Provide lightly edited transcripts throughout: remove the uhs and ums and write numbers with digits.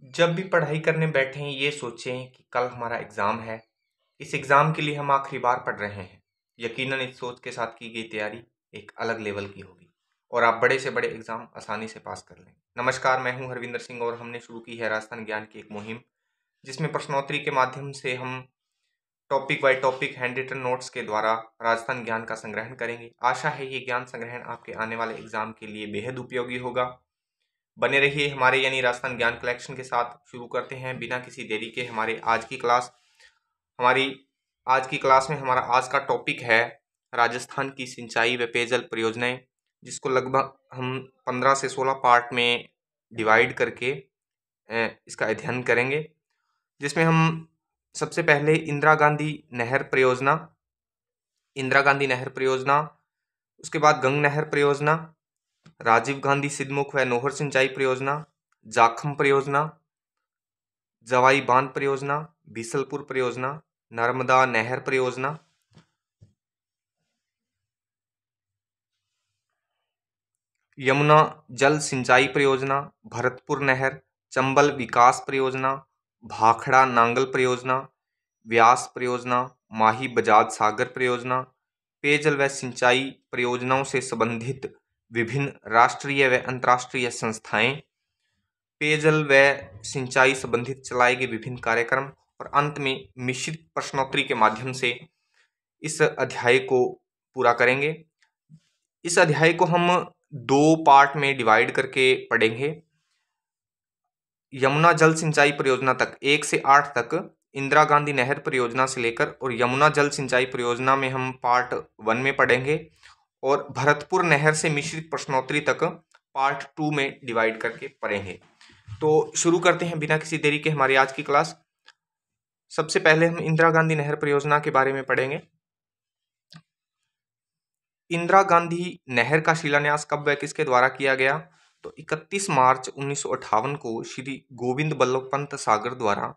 जब भी पढ़ाई करने बैठें ये सोचें कि कल हमारा एग्ज़ाम है। इस एग्ज़ाम के लिए हम आखिरी बार पढ़ रहे हैं। यकीनन इस सोच के साथ की गई तैयारी एक अलग लेवल की होगी और आप बड़े से बड़े एग्ज़ाम आसानी से पास कर लें। नमस्कार, मैं हूं हरविंदर सिंह और हमने शुरू की है राजस्थान ज्ञान की एक मुहिम, जिसमें प्रश्नोत्तरी के माध्यम से हम topic by topic handwritten notes के द्वारा राजस्थान ज्ञान का संग्रहण करेंगे। आशा है ये ज्ञान संग्रहण आपके आने वाले एग्ज़ाम के लिए बेहद उपयोगी होगा। बने रहिए हमारे यानी राजस्थान ज्ञान कलेक्शन के साथ। शुरू करते हैं बिना किसी देरी के हमारी आज की क्लास। हमारी आज की क्लास में हमारा आज का टॉपिक है राजस्थान की सिंचाई व पेयजल परियोजनाएं, जिसको लगभग हम 15 से 16 पार्ट में डिवाइड करके इसका अध्ययन करेंगे, जिसमें हम सबसे पहले इंदिरा गांधी नहर परियोजना, उसके बाद गंग नहर परियोजना, राजीव गांधी सिद्धमुख व नोहर सिंचाई परियोजना, जाखम परियोजना, जवाई बांध परियोजना, बीसलपुर परियोजना, नर्मदा नहर परियोजना, यमुना जल सिंचाई परियोजना, भरतपुर नहर, चंबल विकास परियोजना, भाखड़ा नांगल परियोजना, व्यास परियोजना, माही बजाज सागर परियोजना, पेयजल व सिंचाई परियोजनाओं से संबंधित विभिन्न राष्ट्रीय व अंतर्राष्ट्रीय संस्थाएं, पेयजल व सिंचाई संबंधित चलाए गए विभिन्न कार्यक्रम और अंत में मिश्रित प्रश्नोत्तरी के माध्यम से इस अध्याय को पूरा करेंगे। इस अध्याय को हम 2 पार्ट में डिवाइड करके पढ़ेंगे। यमुना जल सिंचाई परियोजना तक 1 से 8 तक इंदिरा गांधी नहर परियोजना से लेकर, और यमुना जल सिंचाई परियोजना में हम पार्ट 1 में पढ़ेंगे, और भरतपुर नहर से मिश्रित प्रश्नोत्तरी तक पार्ट 2 में डिवाइड करके पढ़ेंगे। तो शुरू करते हैं बिना किसी देरी के हमारी आज की क्लास। सबसे पहले हम इंदिरा गांधी नहर परियोजना के बारे में पढ़ेंगे। इंदिरा गांधी नहर का शिलान्यास कब व किसके द्वारा किया गया? तो 31 मार्च 1958 को श्री गोविंद बल्लभ पंत सागर द्वारा,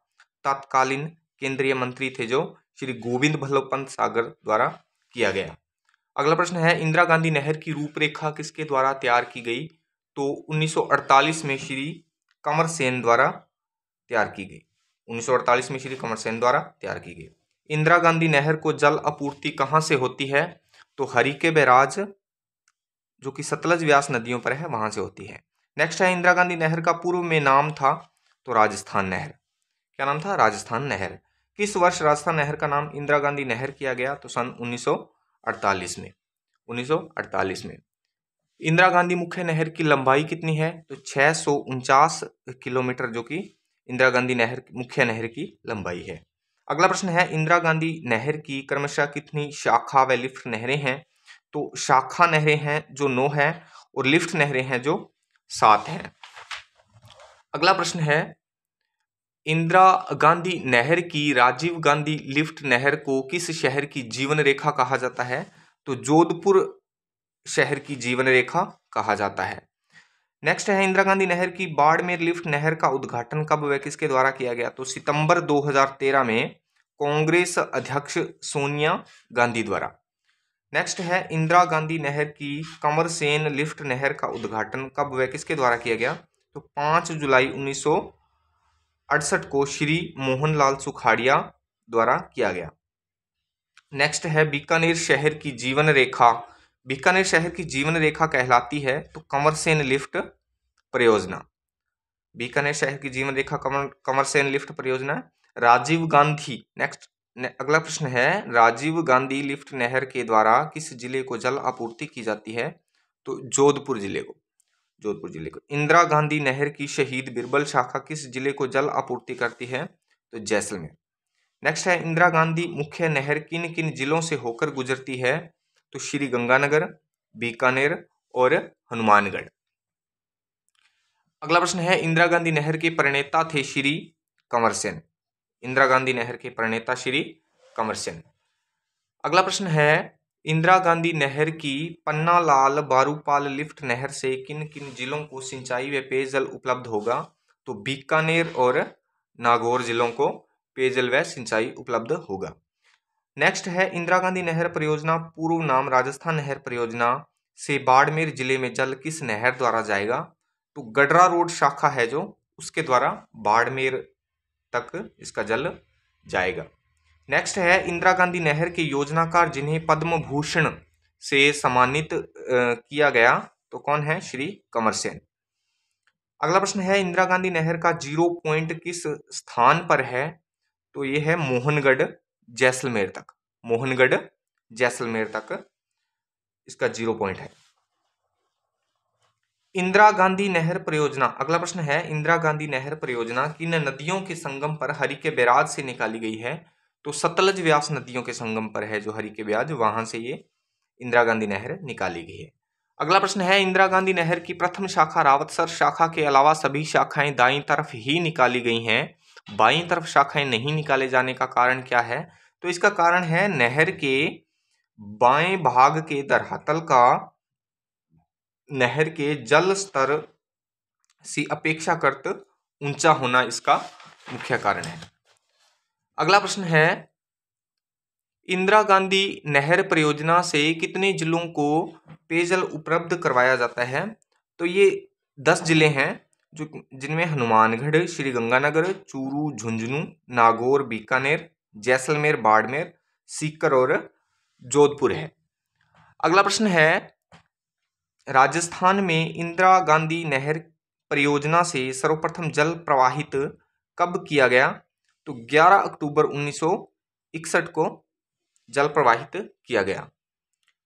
तत्कालीन केंद्रीय मंत्री थे जो श्री गोविंद बल्लभ पंत सागर द्वारा किया गया। अगला प्रश्न है, इंदिरा गांधी नहर की रूपरेखा किसके द्वारा तैयार की गई? तो 1948 में श्री कंवर सेन द्वारा तैयार की गई। 1948 में श्री कंवर सेन द्वारा तैयार की गई। इंदिरा गांधी नहर को जल आपूर्ति कहाँ से होती है? तो हरिके बैराज, जो कि सतलज व्यास नदियों पर है, वहां से होती है। नेक्स्ट है, इंदिरा गांधी नहर का पूर्व में नाम था? तो राजस्थान नहर। क्या नाम था? राजस्थान नहर। किस वर्ष राजस्थान नहर का नाम इंदिरा गांधी नहर किया गया? तो सन 1948 में। 1948 में। इंदिरा गांधी मुख्य नहर की लंबाई कितनी है? तो 649 किलोमीटर, जो कि इंदिरा गांधी नहर मुख्य नहर की लंबाई है। अगला प्रश्न है, इंदिरा गांधी नहर की क्रमशः कितनी शाखा व लिफ्ट नहरें हैं? तो शाखा नहरें हैं जो 9 हैं, और लिफ्ट नहरें हैं जो 7 हैं। अगला प्रश्न है, इंदिरा गांधी नहर की राजीव गांधी लिफ्ट नहर को किस शहर की जीवन रेखा कहा जाता है? तो जोधपुर शहर की जीवन रेखा कहा जाता है। नेक्स्ट है, इंदिरा गांधी नहर की बाड़मेर लिफ्ट नहर का उद्घाटन कब व किसके द्वारा किया गया? तो सितंबर 2013 में कांग्रेस अध्यक्ष सोनिया गांधी द्वारा। नेक्स्ट है, इंदिरा गांधी नहर की कंवर सेन लिफ्ट नहर का उद्घाटन कब व किसके द्वारा किया गया? तो 5 जुलाई 1968 को श्री मोहनलाल सुखाड़िया द्वारा किया गया। नेक्स्ट है, बीकानेर शहर की जीवन रेखा, बीकानेर शहर की जीवन रेखा कहलाती है तो कंवर सेन लिफ्ट परियोजना। बीकानेर शहर की जीवन रेखा कंवर सेन लिफ्ट परियोजना। राजीव गांधी, नेक्स्ट अगला प्रश्न है, राजीव गांधी लिफ्ट नहर के द्वारा किस जिले को जल आपूर्ति की जाती है? तो जोधपुर जिले को। जोधपुर जिले को। इंदिरा गांधी नहर की शहीद बिरबल शाखा किस जिले को जल आपूर्ति करती है? तो जैसलमेर। नेक्स्ट है, इंदिरा गांधी मुख्य नहर किन किन जिलों से होकर गुजरती है? तो श्री गंगानगर, बीकानेर और हनुमानगढ़। अगला प्रश्न है, इंदिरा गांधी नहर के प्रणेता थे श्री कंवर सेन। इंदिरा गांधी नहर के प्रणेता श्री कंवर सेन। अगला प्रश्न है, इंदिरा गांधी नहर की पन्ना लाल बारूपाल लिफ्ट नहर से किन किन जिलों को सिंचाई व पेयजल उपलब्ध होगा? तो बीकानेर और नागौर जिलों को पेयजल व सिंचाई उपलब्ध होगा। नेक्स्ट है, इंदिरा गांधी नहर परियोजना पूर्व नाम राजस्थान नहर परियोजना से बाड़मेर जिले में जल किस नहर द्वारा जाएगा? तो गडरा रोड शाखा है जो उसके द्वारा बाड़मेर तक इसका जल जाएगा। नेक्स्ट है इंदिरा गांधी नहर के योजनाकार जिन्हें पद्म भूषण से सम्मानित किया गया, तो कौन है? श्री कंवर सेन। अगला प्रश्न है इंदिरा गांधी नहर का जीरो पॉइंट किस स्थान पर है? तो ये है मोहनगढ़ जैसलमेर तक। मोहनगढ़ जैसलमेर तक इसका जीरो पॉइंट है। इंदिरा गांधी नहर परियोजना, अगला प्रश्न है इंदिरा गांधी नहर परियोजना किन नदियों के संगम पर हरिके बैराज से निकाली गई है? तो सतलज व्यास नदियों के संगम पर है जो हरिके बैराज, वहां से ये इंदिरा गांधी नहर निकाली गई है। अगला प्रश्न है इंदिरा गांधी नहर की प्रथम शाखा रावतसर शाखा के अलावा सभी शाखाएं दाईं तरफ ही निकाली गई हैं, बाईं तरफ शाखाएं नहीं निकाले जाने का कारण क्या है? तो इसका कारण है नहर के बाएं भाग के धरातल का नहर के जल स्तर से अपेक्षाकृत ऊंचा होना इसका मुख्य कारण है। अगला प्रश्न है इंदिरा गांधी नहर परियोजना से कितने जिलों को पेयजल उपलब्ध करवाया जाता है? तो ये 10 जिले हैं जो जिनमें हनुमानगढ़, श्रीगंगानगर, चूरू, झुंझुनू, नागौर, बीकानेर, जैसलमेर, बाड़मेर, सीकर और जोधपुर है। अगला प्रश्न है राजस्थान में इंदिरा गांधी नहर परियोजना से सर्वप्रथम जल प्रवाहित कब किया गया? तो 11 अक्टूबर 1961 को जल प्रवाहित किया गया।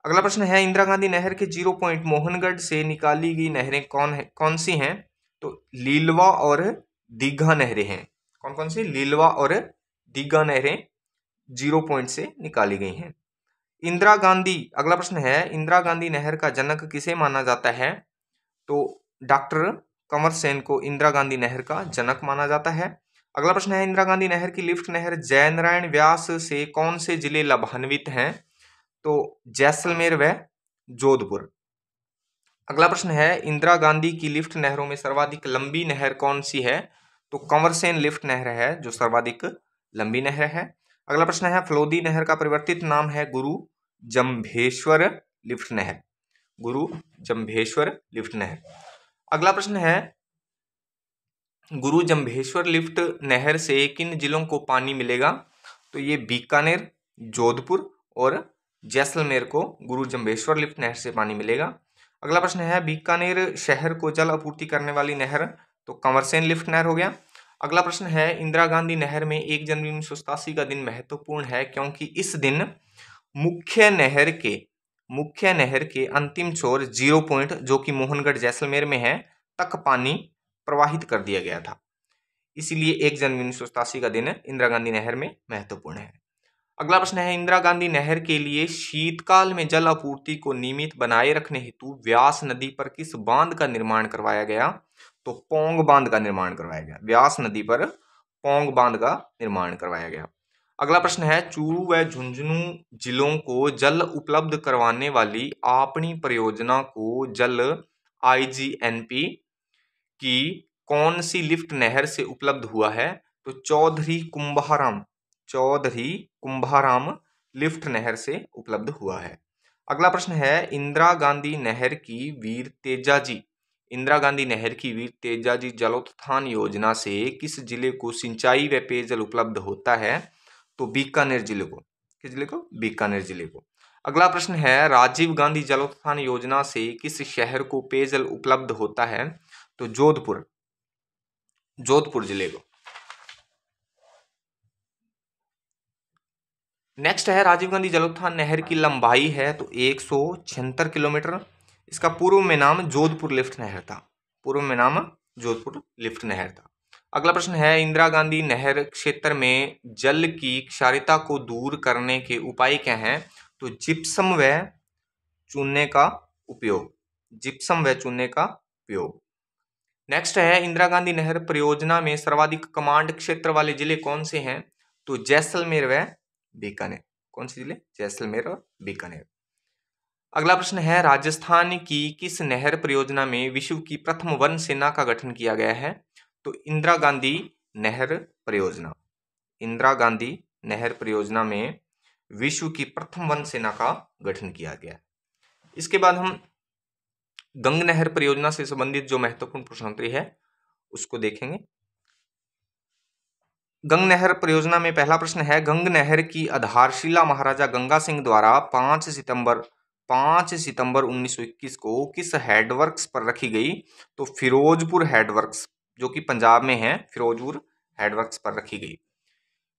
अगला प्रश्न है इंदिरा गांधी नहर के जीरो पॉइंट मोहनगढ़ से निकाली गई नहरें कौन सी हैं? तो लीलवा और दीघा नहरें हैं। कौन कौन सी? लीलवा और दीघा नहरें जीरो पॉइंट से निकाली गई हैं। इंदिरा गांधी, अगला प्रश्न है इंदिरा गांधी नहर का जनक किसे माना जाता है? तो डॉक्टर कंवर सेन को इंदिरा गांधी नहर का जनक माना जाता है। अगला प्रश्न है इंदिरा गांधी नहर की लिफ्ट नहर जयनारायण व्यास से कौन से जिले लाभान्वित हैं? तो जैसलमेर व जोधपुर। अगला प्रश्न है इंदिरा गांधी की लिफ्ट नहरों में सर्वाधिक लंबी नहर कौन सी है? तो कंवर सेन लिफ्ट नहर है जो सर्वाधिक लंबी नहर है। अगला प्रश्न है फलोदी नहर का परिवर्तित नाम है गुरु जंभेश्वर लिफ्ट नहर। गुरु जंभेश्वर लिफ्ट नहर। अगला प्रश्न है गुरु जंभेश्वर लिफ्ट नहर से किन जिलों को पानी मिलेगा? तो ये बीकानेर, जोधपुर और जैसलमेर को गुरु जंभेश्वर लिफ्ट नहर से पानी मिलेगा। अगला प्रश्न है बीकानेर शहर को जल आपूर्ति करने वाली नहर? तो कंवरसेन लिफ्ट नहर हो गया। अगला प्रश्न है इंदिरा गांधी नहर में 1 जनवरी 1987 का दिन महत्वपूर्ण है क्योंकि इस दिन मुख्य नहर के अंतिम छोर जीरो पॉइंट जो कि मोहनगढ़ जैसलमेर में है तक पानी प्रवाहित कर दिया गया था, इसीलिए 1 जनवरी 1987 का दिन इंदिरा गांधी नहर में महत्वपूर्ण है। अगला प्रश्न है इंदिरा गांधी नहर के लिए शीतकाल में जल आपूर्ति को नियमित बनाए रखने हेतु व्यास नदी पर किस बांध का निर्माण करवाया गया? तो पोंग बांध का निर्माण करवाया गया। व्यास नदी पर पोंग बांध का निर्माण करवाया गया। अगला प्रश्न है चूरू व झुंझुनू जिलों को जल उपलब्ध करवाने वाली आपनी परियोजना को जल आईजीएनपी की कौन सी लिफ्ट नहर से उपलब्ध हुआ है? तो चौधरी कुंभाराम लिफ्ट नहर से उपलब्ध हुआ है। अगला प्रश्न है इंदिरा गांधी नहर की वीर तेजाजी जलोत्थान योजना से किस जिले को सिंचाई व पेयजल उपलब्ध होता है? तो बीकानेर जिले को। किस जिले को? बीकानेर जिले को। अगला प्रश्न है राजीव गांधी जलोत्थान योजना से किस शहर को पेयजल उपलब्ध होता है? तो जोधपुर जिले को। नेक्स्ट है राजीव गांधी जलोत्थान नहर की लंबाई है तो 176 किलोमीटर। इसका पूर्व में नाम जोधपुर लिफ्ट नहर था। अगला प्रश्न है इंदिरा गांधी नहर क्षेत्र में जल की क्षारीयता को दूर करने के उपाय क्या हैं? तो जिप्सम व चूने का उपयोग। नेक्स्ट है इंदिरा गांधी नहर परियोजना में सर्वाधिक कमांड क्षेत्र वाले जिले कौन से हैं? तो जैसलमेर व बीकानेर। कौन से जिले? जैसलमेर और बीकानेर। अगला प्रश्न है राजस्थान की किस नहर परियोजना में विश्व की प्रथम वन सेना का गठन किया गया है? तो इंदिरा गांधी नहर परियोजना में विश्व की प्रथम वन सेना का गठन किया गया। इसके बाद हम गंग नहर परियोजना से संबंधित जो महत्वपूर्ण प्रश्नोत्तरी है उसको देखेंगे। गंग नहर परियोजना में पहला प्रश्न है, गंग नहर की आधारशिला महाराजा गंगा सिंह द्वारा 5 सितंबर 1921 को किस हेडवर्क्स पर रखी गई? तो फिरोजपुर हेडवर्क्स, जो कि पंजाब में है, फिरोजपुर हेडवर्क्स पर रखी गई।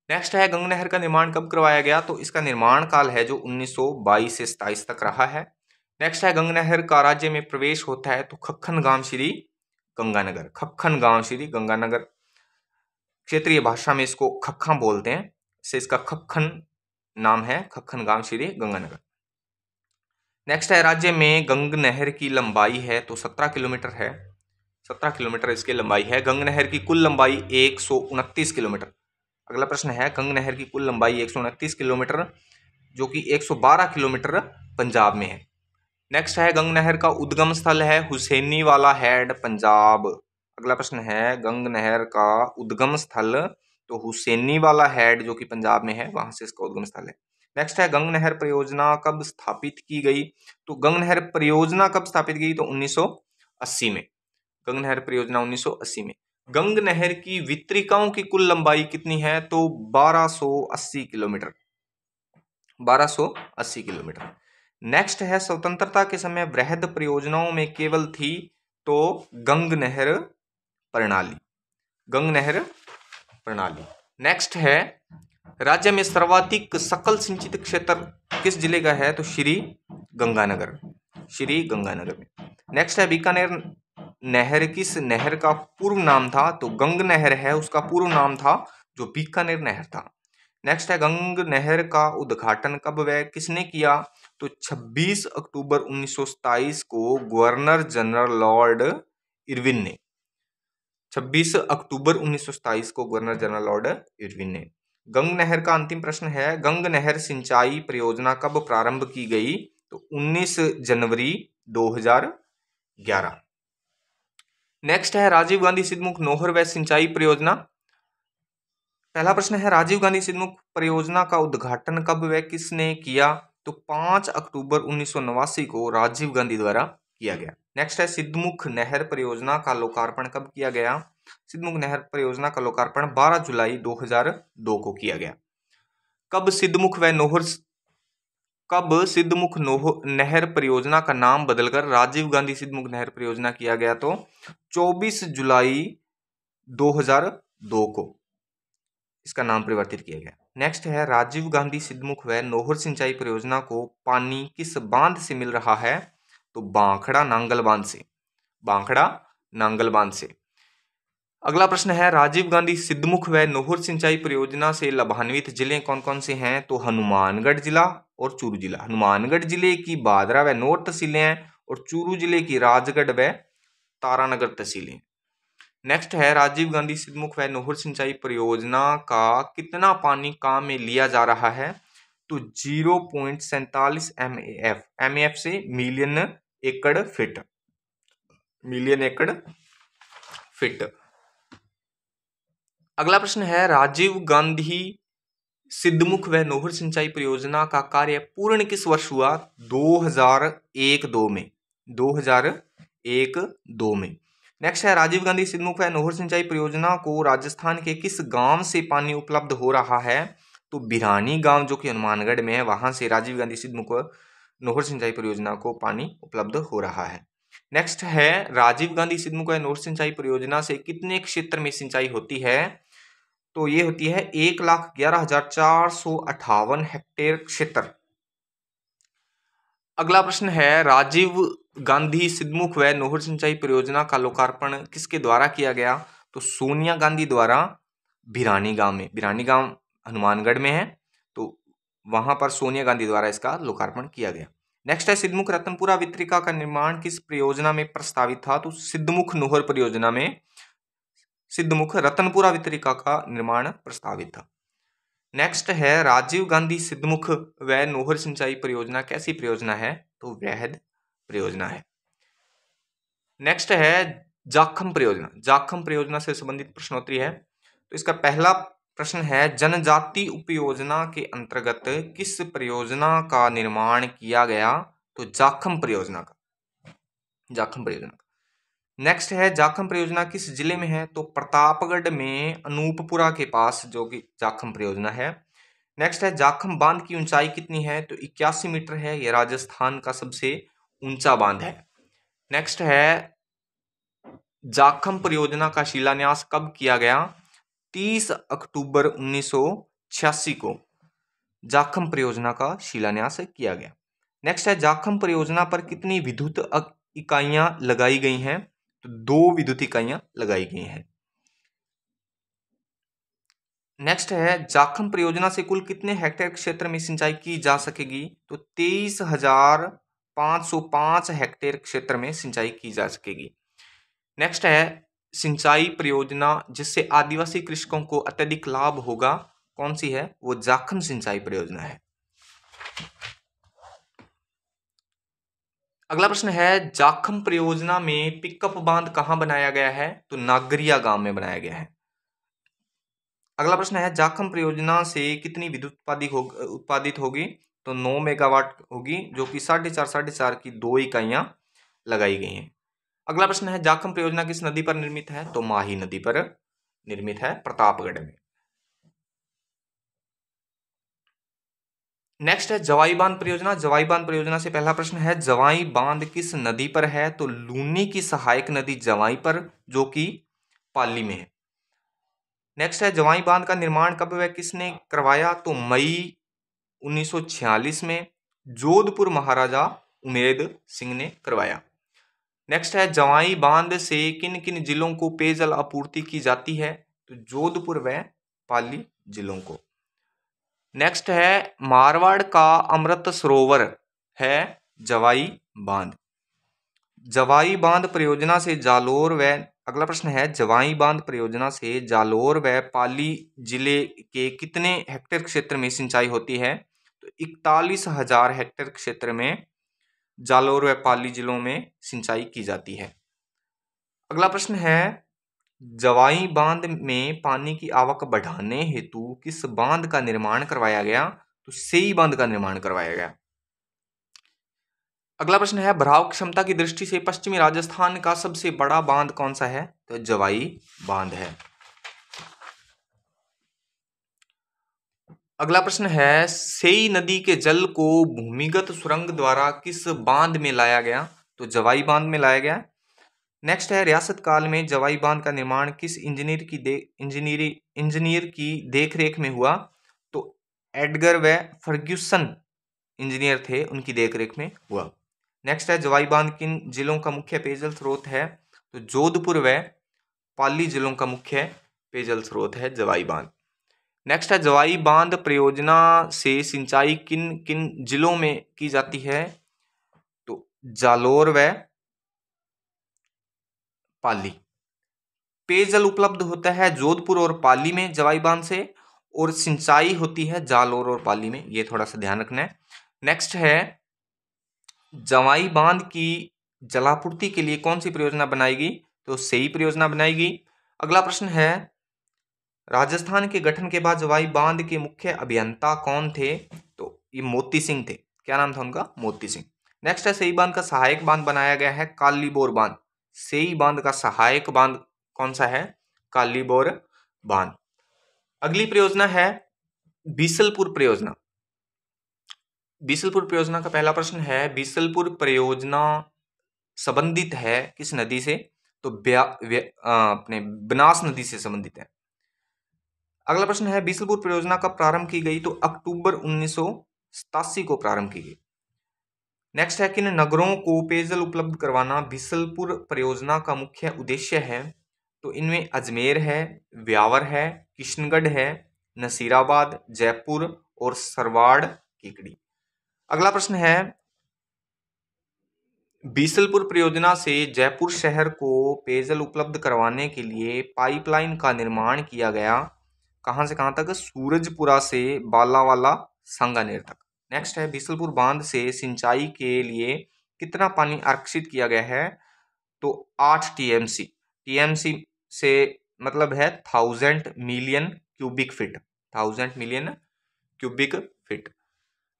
नेक्स्ट है, गंग नहर का निर्माण कब करवाया गया? तो इसका निर्माण काल है जो 1922 से 27 तक रहा है। नेक्स्ट है, गंग नहर का राज्य में प्रवेश होता है तो खक्खन गांव श्री गंगानगर, खक्खन गांव श्री गंगानगर, क्षेत्रीय भाषा में इसको खक्खा बोलते हैं, से इसका खक्खन नाम है, खक्खन गांव श्री गंगानगर। नेक्स्ट है, राज्य में गंग नहर की लंबाई है तो 17 किलोमीटर है, 17 किलोमीटर इसकी लंबाई है। गंग नहर की कुल लंबाई 129 किलोमीटर। अगला प्रश्न है, गंग नहर की कुल लंबाई 129 किलोमीटर, जो कि 112 किलोमीटर पंजाब में है। नेक्स्ट है, गंग नहर का उद्गम स्थल है हुसैनी वाला हेड, पंजाब। अगला प्रश्न है, गंग नहर का उद्गम स्थल तो हुसैनी वाला हेड, जो कि पंजाब में है, वहां से इसका उद्गम स्थल है। नेक्स्ट है, गंग नहर परियोजना कब स्थापित की गई? तो गंग नहर परियोजना कब स्थापित की? तो 1980 में। गंग नहर परियोजना 1980 में। गंग नहर की वितरिकाओं की कुल लंबाई कितनी है? तो 1280 किलोमीटर, 1280 किलोमीटर। नेक्स्ट है, स्वतंत्रता के समय वृहद परियोजनाओं में केवल थी तो गंग नहर प्रणाली, गंग नहर प्रणाली। नेक्स्ट है, राज्य में सर्वाधिक सकल सिंचित क्षेत्र किस जिले का है? तो श्री गंगानगर, श्री गंगानगर में। नेक्स्ट है, बीकानेर नहर किस नहर का पूर्व नाम था? तो गंग नहर है, उसका पूर्व नाम था जो बीकानेर नहर था। नेक्स्ट है, गंग नहर का उद्घाटन कब व किसने किया? तो 26 अक्टूबर 1927 को गवर्नर जनरल लॉर्ड इरविन ने, 26 अक्टूबर 1927 को गवर्नर जनरल लॉर्ड इरविन ने। गंग नहर का अंतिम प्रश्न है, गंग नहर सिंचाई परियोजना कब प्रारंभ की गई? तो 19 जनवरी 2011। नेक्स्ट है, राजीव गांधी सिद्धमुख नौहर व सिंचाई परियोजना। पहला प्रश्न है, राजीव गांधी सिद्धमुख परियोजना का उद्घाटन कब व किसने किया? तो 5 अक्टूबर 1989 को राजीव गांधी द्वारा किया गया। नेक्स्ट है, सिद्धमुख नहर परियोजना का लोकार्पण कब किया गया? सिद्धमुख नहर परियोजना का लोकार्पण 12 जुलाई 2002 को किया गया। कब सिद्धमुख नहर परियोजना का नाम बदलकर राजीव गांधी सिद्धमुख नहर परियोजना किया गया? तो 24 जुलाई 2002 को इसका नाम परिवर्तित किया गया। नेक्स्ट है, राजीव गांधी सिद्धमुख व नौहर सिंचाई परियोजना को पानी किस बांध से मिल रहा है? तो बांखड़ा नांगल बांध से, बांखड़ा नांगल बांध से। अगला प्रश्न है, राजीव गांधी सिद्धमुख व नौहर सिंचाई परियोजना से लाभान्वित जिले कौन कौन से हैं? तो हनुमानगढ़ जिला और चूरू जिला। हनुमानगढ़ जिले की बादरा व नौर तहसीलें हैं और चूरू जिले की राजगढ़ व तारानगर तहसीलें। नेक्स्ट है, राजीव गांधी सिद्धमुख व नौहर सिंचाई परियोजना का कितना पानी काम में लिया जा रहा है? तो 0.47 MAF, MAF से मिलियन एकड़ फिट, मिलियन एकड़ फिट। अगला प्रश्न है, राजीव गांधी सिद्धमुख व नौहर सिंचाई परियोजना का कार्य पूर्ण किस वर्ष हुआ? 2001-2 में, 2001-2 में। नेक्स्ट है, राजीव गांधी सिद्धमुख व नौहर सिंचाई परियोजना को राजस्थान के किस गांव से पानी उपलब्ध हो रहा है? तो बिरानी गांव, जो कि हनुमानगढ़ में है, वहां से राजीव गांधी सिद्धमुख नौहर सिंचाई परियोजना को पानी उपलब्ध हो रहा है। नेक्स्ट है, राजीव गांधी सिद्धमुख व नौहर सिंचाई परियोजना से कितने क्षेत्र में सिंचाई होती है? तो ये होती है 1,11,458 हेक्टेयर क्षेत्र। अगला प्रश्न है, राजीव गांधी सिद्धमुख व नौहर सिंचाई परियोजना का लोकार्पण किसके द्वारा किया गया? तो सोनिया गांधी द्वारा भिरानी गांव में, भिरानी गांव हनुमानगढ़ में है, तो वहां पर सोनिया गांधी द्वारा इसका लोकार्पण किया गया। नेक्स्ट है, सिद्धमुख रतनपुरा वितरिका का निर्माण किस परियोजना में प्रस्तावित था? तो सिद्धमुख नौहर परियोजना में सिद्धमुख रतनपुरा वितरिका का निर्माण प्रस्तावित था। नेक्स्ट है, राजीव गांधी सिद्धमुख व नौहर सिंचाई परियोजना कैसी परियोजना है? तो वृहद परियोजना है। नेक्स्ट है, जाखम परियोजना, जाखम परियोजना से संबंधित प्रश्नोत्तरी है। तो इसका पहला प्रश्न है, जनजाति उपयोजना के अंतर्गत किस परियोजना का निर्माण किया गया? तो जाखम परियोजना का, जाखम परियोजना का। नेक्स्ट है जाखम परियोजना किस जिले में है, तो प्रतापगढ़ में अनूपपुरा के पास जो कि जाखम परियोजना है। नेक्स्ट है जाखम बांध की ऊंचाई कितनी है, तो 81 मीटर है, यह राजस्थान का सबसे ऊंचा बांध है। नेक्स्ट है जाखम परियोजना का शिलान्यास कब किया गया, 30 अक्टूबर 1986 को जाखम परियोजना का शिलान्यास किया गया। नेक्स्ट है जाखम परियोजना पर कितनी विद्युत इकाइयां लगाई गई हैं, तो 2 विद्युत इकाइयां लगाई गई हैं। नेक्स्ट है जाखम परियोजना से कुल कितने हेक्टेयर क्षेत्र में सिंचाई की जा सकेगी, तो 23,505 हेक्टेयर क्षेत्र में सिंचाई की जा सकेगी। नेक्स्ट है सिंचाई परियोजना जिससे आदिवासी कृषकों को अत्यधिक लाभ होगा, कौन सी है, वो जाखम सिंचाई परियोजना है। अगला प्रश्न है जाखम परियोजना में पिकअप बांध कहां बनाया गया है, तो नागरिया गांव में बनाया गया है। अगला प्रश्न है जाखम परियोजना से कितनी विद्युत उत्पादित होगी, तो 9 मेगावाट होगी, जो कि 4.5 की 2 इकाइयां लगाई गई हैं। अगला प्रश्न है जाखम परियोजना किस नदी पर निर्मित है, तो माही नदी पर निर्मित है, प्रतापगढ़ में। नेक्स्ट है जवाई बांध परियोजना। जवाई बांध परियोजना से पहला प्रश्न है जवाई बांध किस नदी पर है, तो लूनी की सहायक नदी जवाई पर, जो कि पाली में है। नेक्स्ट है जवाई बांध का निर्माण कब व किसने करवाया, तो मई 1946 में जोधपुर महाराजा उमेद सिंह ने करवाया। नेक्स्ट है जवाई बांध से किन किन जिलों को पेयजल आपूर्ति की जाती है, तो जोधपुर व पाली जिलों को। नेक्स्ट है मारवाड़ का अमृत सरोवर है जवाई बांध। जवाई बांध परियोजना से जालोर व अगला प्रश्न है जवाई बांध परियोजना से जालोर व पाली जिले के कितने हेक्टेयर क्षेत्र में सिंचाई होती है, तो 41,000 हेक्टेयर क्षेत्र में जालोर व पाली जिलों में सिंचाई की जाती है। अगला प्रश्न है जवाई बांध में पानी की आवक बढ़ाने हेतु किस बांध का निर्माण करवाया गया, तो सेई बांध का निर्माण करवाया गया। अगला प्रश्न है भराव क्षमता की दृष्टि से पश्चिमी राजस्थान का सबसे बड़ा बांध कौन सा है, तो जवाई बांध है। अगला प्रश्न है सेई नदी के जल को भूमिगत सुरंग द्वारा किस बांध में लाया गया, तो जवाई बांध में लाया गया। नेक्स्ट है रियासत काल में जवाई बांध का निर्माण किस इंजीनियर की देखरेख में हुआ, तो एडगर व फर्ग्यूसन इंजीनियर थे, उनकी देखरेख में हुआ। नेक्स्ट है जवाई बांध किन जिलों का मुख्य पेयजल स्रोत है, तो जोधपुर व पाली जिलों का मुख्य पेयजल स्रोत है जवाई बांध। नेक्स्ट है जवाई बांध परियोजना से सिंचाई किन किन जिलों में की जाती है, तो जालोर व पाली। पेयजल उपलब्ध होता है जोधपुर और पाली में जवाई बांध से, और सिंचाई होती है जालोर और पाली में, ये थोड़ा सा ध्यान रखना है। नेक्स्ट है जवाई बांध की जलापूर्ति के लिए कौन सी परियोजना बनाएगी, तो सेई परियोजना बनाएगी। अगला प्रश्न है राजस्थान के गठन के बाद जवाई बांध के मुख्य अभियंता कौन थे, तो ये मोती सिंह थे। क्या नाम था उनका, मोती सिंह। नेक्स्ट है सेई बांध का सहायक बांध बनाया गया है कालीबोर बांध। सेई बांध का सहायक बांध कौन सा है, कालीबोर बांध। अगली परियोजना है बीसलपुर परियोजना। बीसलपुर परियोजना का पहला प्रश्न है बीसलपुर परियोजना संबंधित है किस नदी से, तो अपने बनास नदी से संबंधित है। अगला प्रश्न है बीसलपुर परियोजना कब प्रारंभ की गई, तो अक्टूबर 1987 को प्रारंभ की गई। नेक्स्ट है किन नगरों को पेयजल उपलब्ध करवाना बीसलपुर परियोजना का मुख्य उद्देश्य है, तो इनमें अजमेर है, व्यावर है, किशनगढ़ है, नसीराबाद, जयपुर और सरवाड़ कीकड़ी। अगला प्रश्न है बीसलपुर परियोजना से जयपुर शहर को पेयजल उपलब्ध करवाने के लिए पाइपलाइन का निर्माण किया गया, कहां से कहां तक, सूरजपुरा से बालावाला सांगानेर तक। नेक्स्ट है बीसलपुर बांध से सिंचाई के लिए कितना पानी आरक्षित किया गया है, तो 8 टीएमसी। टीएमसी से मतलब है 1000 मिलियन क्यूबिक फीट।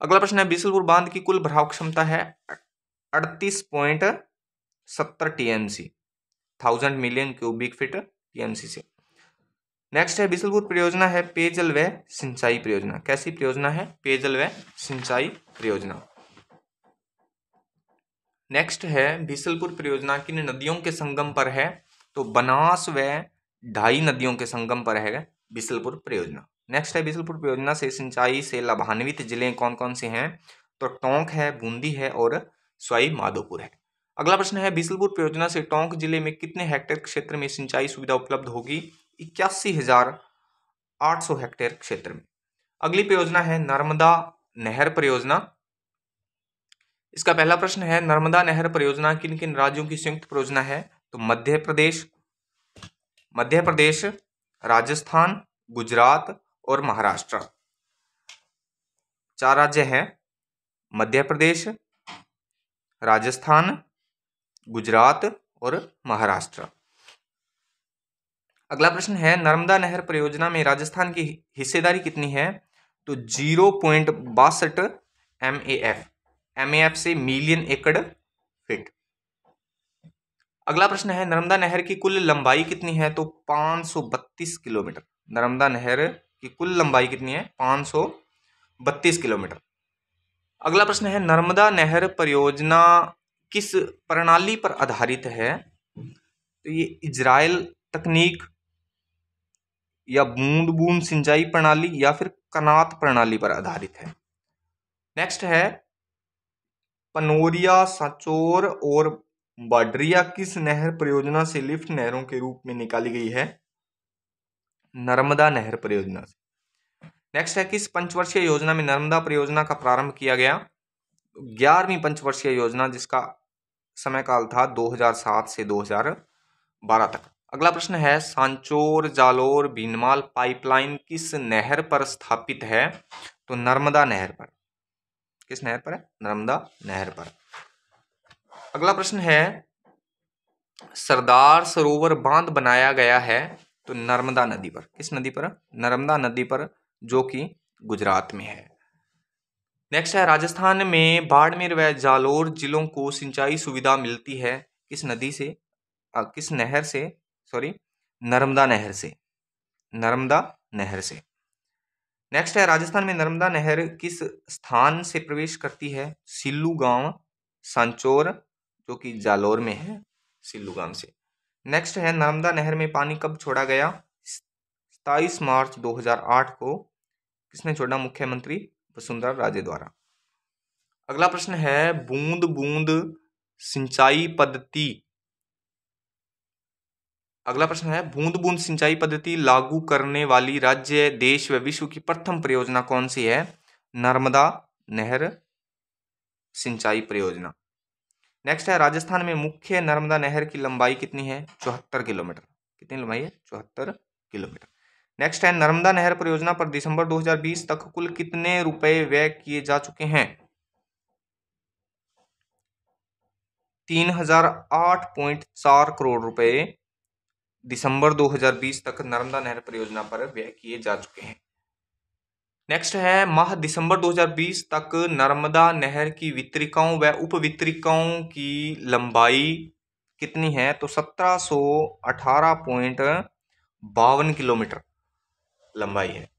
अगला प्रश्न है बीसलपुर बांध की कुल भराव क्षमता है 38.70 TMC. 1000 million cubic feet TMC से। नेक्स्ट है बिसलपुर परियोजना है पेयजल व सिंचाई परियोजना। कैसी परियोजना है? पेयजल व सिंचाई परियोजना। नेक्स्ट है बिसलपुर परियोजना किन नदियों के संगम पर है? तो बनास व ढाई नदियों के संगम पर है बिसलपुर परियोजना। नेक्स्ट है बिसलपुर परियोजना से सिंचाई से लाभान्वित जिले कौन कौन से हैं? तो टोंक है, बूंदी है और सवाई माधोपुर है। अगला प्रश्न है बिसलपुर परियोजना से टोंक जिले में कितने हेक्टेयर क्षेत्र में सिंचाई सुविधा उपलब्ध होगी? 81,800 हेक्टेयर क्षेत्र में। अगली परियोजना है नर्मदा नहर परियोजना। इसका पहला प्रश्न है नर्मदा नहर परियोजना किन किन राज्यों की संयुक्त परियोजना है? तो मध्य प्रदेश, राजस्थान, गुजरात और महाराष्ट्र। 4 राज्य हैं, मध्य प्रदेश, राजस्थान, गुजरात और महाराष्ट्र। अगला प्रश्न है नर्मदा नहर परियोजना में राजस्थान की हिस्सेदारी कितनी है? तो 0.62 MAF से मिलियन एकड़ फीट। अगला प्रश्न है नर्मदा नहर की कुल लंबाई कितनी है? तो 532 किलोमीटर। नर्मदा नहर की कुल लंबाई कितनी है? 532 किलोमीटर। अगला प्रश्न है नर्मदा नहर परियोजना किस प्रणाली पर आधारित है? तो ये इजराइल तकनीक या बूंद बूंद सिंचाई प्रणाली या फिर कनात प्रणाली पर आधारित है। नेक्स्ट है पनोरिया, सांचौर और बाडरिया किस नहर परियोजना से लिफ्ट नहरों के रूप में निकाली गई है? नर्मदा नहर परियोजना से। नेक्स्ट है किस पंचवर्षीय योजना में नर्मदा परियोजना का प्रारंभ किया गया? 11वीं पंचवर्षीय योजना जिसका समय काल था 2007 से 2012 तक। अगला प्रश्न है सांचौर जालोर भीनमाल पाइपलाइन किस नहर पर स्थापित है? तो नर्मदा नहर पर। किस नहर पर है? नर्मदा नहर पर। अगला प्रश्न है सरदार सरोवर बांध बनाया गया है तो नर्मदा नदी पर। किस नदी पर? नर्मदा नदी पर, जो कि गुजरात में है। नेक्स्ट है राजस्थान में बाड़मेर व जालोर जिलों को सिंचाई सुविधा मिलती है किस नदी से? किस नहर से? सॉरी, नर्मदा नहर से। नर्मदा नहर से। नेक्स्ट है राजस्थान में नर्मदा नहर किस स्थान से प्रवेश करती है? सिल्लू गांव, सांचौर, जो कि जालोर में है, सिल्लू गांव से। नेक्स्ट है नर्मदा नहर में पानी कब छोड़ा गया? 27 मार्च 2008 को। किसने छोड़ा? मुख्यमंत्री वसुंधरा राजे द्वारा। अगला प्रश्न है बूंद बूंद सिंचाई पद्धति। अगला प्रश्न है बूंद बूंद सिंचाई पद्धति लागू करने वाली राज्य, देश व विश्व की प्रथम परियोजना कौन सी है? नर्मदा नहर सिंचाई परियोजना। नेक्स्ट है राजस्थान में मुख्य नर्मदा नहर की लंबाई कितनी है? 74 किलोमीटर। कितनी लंबाई है? 74 किलोमीटर। नेक्स्ट है नर्मदा नहर परियोजना पर दिसंबर 2020 तक कुल कितने रुपए व्यय किए जा चुके हैं? 3008.4 करोड़ रुपए दिसंबर 2020 तक नर्मदा नहर परियोजना पर व्यय किए जा चुके हैं। नेक्स्ट है माह दिसंबर 2020 तक नर्मदा नहर की वितरिकाओं व उपवितरिकाओं की लंबाई कितनी है? तो 1718.52 किलोमीटर लंबाई है।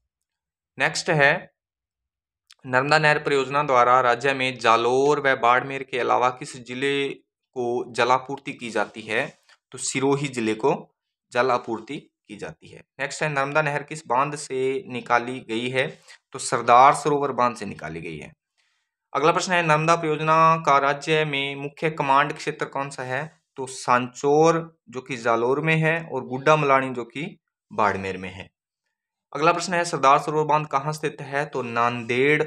नेक्स्ट है नर्मदा नहर परियोजना द्वारा राज्य में जालोर व बाड़मेर के अलावा किस जिले को जलापूर्ति की जाती है? तो सिरोही जिले को जल आपूर्ति की जाती है। नेक्स्ट है नर्मदा नहर किस बांध से निकाली गई है? तो सरदार सरोवर बांध से निकाली गई है। अगला प्रश्न है नर्मदा परियोजना का राज्य में मुख्य कमांड क्षेत्र कौन सा है? तो सांचौर, जो कि जालोर में है, और गुड्डा मलानी, जो कि बाड़मेर में है। अगला प्रश्न है सरदार सरोवर बांध कहाँ स्थित है? तो नांदेड़,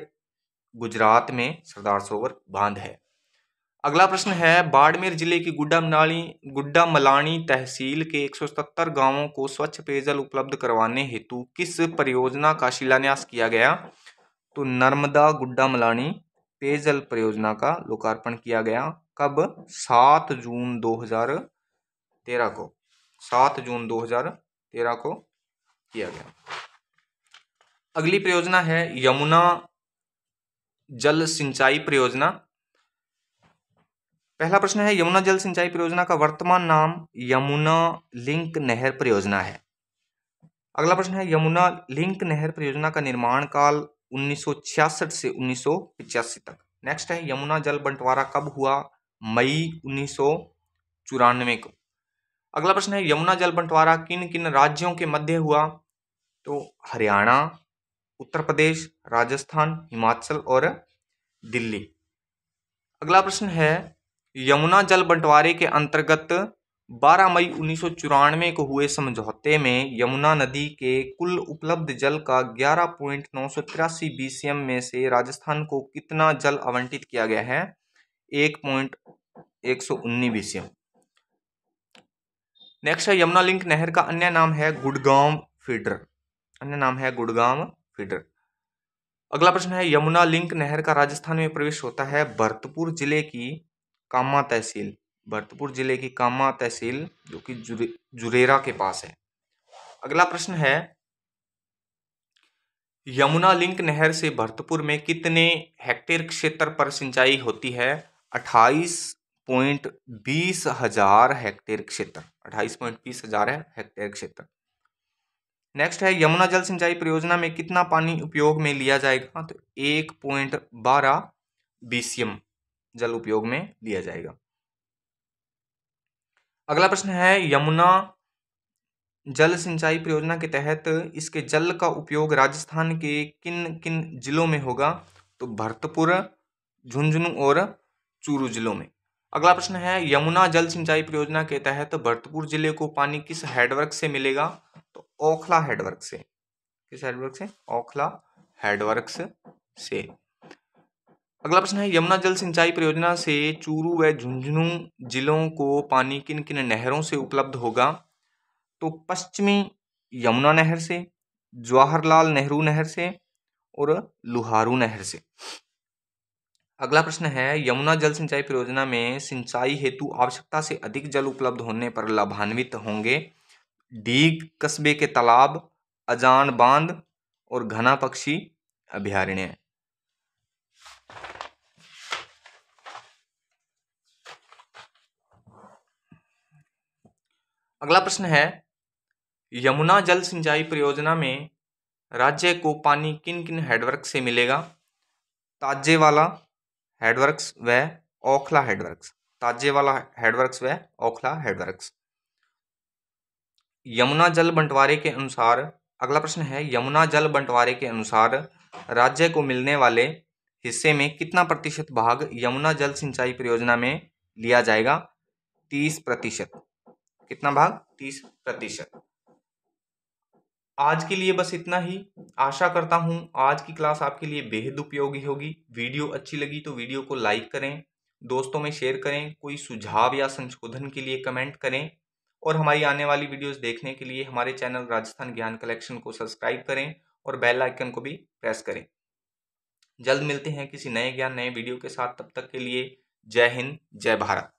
गुजरात में सरदार सरोवर बांध है। अगला प्रश्न है बाड़मेर जिले की गुड्डा मलानी तहसील के 177 गांवों को स्वच्छ पेयजल उपलब्ध करवाने हेतु किस परियोजना का शिलान्यास किया गया? तो नर्मदा गुड्डा मलानी पेयजल परियोजना का लोकार्पण किया गया। कब? 7 जून 2013 को। 7 जून 2013 को किया गया। अगली परियोजना है यमुना जल सिंचाई परियोजना। पहला प्रश्न है, यमुना जल सिंचाई परियोजना का वर्तमान नाम यमुना लिंक नहर परियोजना है। अगला प्रश्न है, यमुना लिंक नहर परियोजना का निर्माण काल 1966 से 1985 तक। नेक्स्ट है, यमुना जल बंटवारा कब हुआ? मई 1994 को। अगला प्रश्न है, यमुना जल बंटवारा किन किन राज्यों के मध्य हुआ? तो हरियाणा, उत्तर प्रदेश, राजस्थान, हिमाचल और दिल्ली। अगला प्रश्न है, यमुना जल बंटवारे के अंतर्गत 12 मई 1994 को हुए समझौते में यमुना नदी के कुल उपलब्ध जल का 11.983 BCM में से राजस्थान को कितना जल आवंटित किया गया है? 1.119 BCM। नेक्स्ट है, यमुना लिंक नहर का अन्य नाम है गुड़गांव फीडर। अन्य नाम है गुड़गांव फीडर। अगला प्रश्न है, यमुना लिंक नहर का राजस्थान में प्रवेश होता है भरतपुर जिले की कामा तहसील। भरतपुर जिले की कामा तहसील जो कि जुरेरा के पास है। अगला प्रश्न है, यमुना लिंक नहर से भरतपुर में कितने हेक्टेयर क्षेत्र पर सिंचाई होती है? 28.20 हजार हेक्टेयर क्षेत्र। 28.20 हजार हेक्टेयर क्षेत्र। नेक्स्ट है, यमुना जल सिंचाई परियोजना में कितना पानी उपयोग में लिया जाएगा? तो 1.12 BCM जल उपयोग में लिया जाएगा। अगला प्रश्न है, यमुना जल सिंचाई परियोजना के तहत इसके जल का उपयोग राजस्थान के किन किन जिलों में होगा? तो भरतपुर, झुंझुनू और चूरू जिलों में। अगला प्रश्न है, यमुना जल सिंचाई परियोजना के तहत भरतपुर जिले को पानी किस हेडवर्क से मिलेगा? तो ओखला हेडवर्क से। किस हेडवर्क से? ओखला हेडवर्क्स से। अगला प्रश्न है, यमुना जल सिंचाई परियोजना से चूरू व झुंझुनू जिलों को पानी किन किन नहरों से उपलब्ध होगा? तो पश्चिमी यमुना नहर से, जवाहरलाल नेहरू नहर से और लुहारू नहर से। अगला प्रश्न है, यमुना जल सिंचाई परियोजना में सिंचाई हेतु आवश्यकता से अधिक जल उपलब्ध होने पर लाभान्वित होंगे डीग कस्बे के तालाब, अजान बांध और घना पक्षी अभयारण्य। अगला प्रश्न है, यमुना जल सिंचाई परियोजना में राज्य को पानी किन किन हेडवर्क से मिलेगा? ताजेवाला हेडवर्क्स व ओखला हेडवर्क्स। ताजेवाला हेडवर्क्स व ओखला हेडवर्क्स। यमुना जल बंटवारे के अनुसार, अगला प्रश्न है, यमुना जल बंटवारे के अनुसार राज्य को मिलने वाले हिस्से में कितना प्रतिशत भाग यमुना जल सिंचाई परियोजना में लिया जाएगा? 30%। कितना भाग? 30%। आज के लिए बस इतना ही। आशा करता हूं आज की क्लास आपके लिए बेहद उपयोगी होगी। वीडियो अच्छी लगी तो वीडियो को लाइक करें, दोस्तों में शेयर करें, कोई सुझाव या संशोधन के लिए कमेंट करें और हमारी आने वाली वीडियोस देखने के लिए हमारे चैनल राजस्थान ज्ञान कलेक्शन को सब्सक्राइब करें और बेल आइकन को भी प्रेस करें। जल्द मिलते हैं किसी नए ज्ञान नए वीडियो के साथ। तब तक के लिए जय हिंद, जय भारत।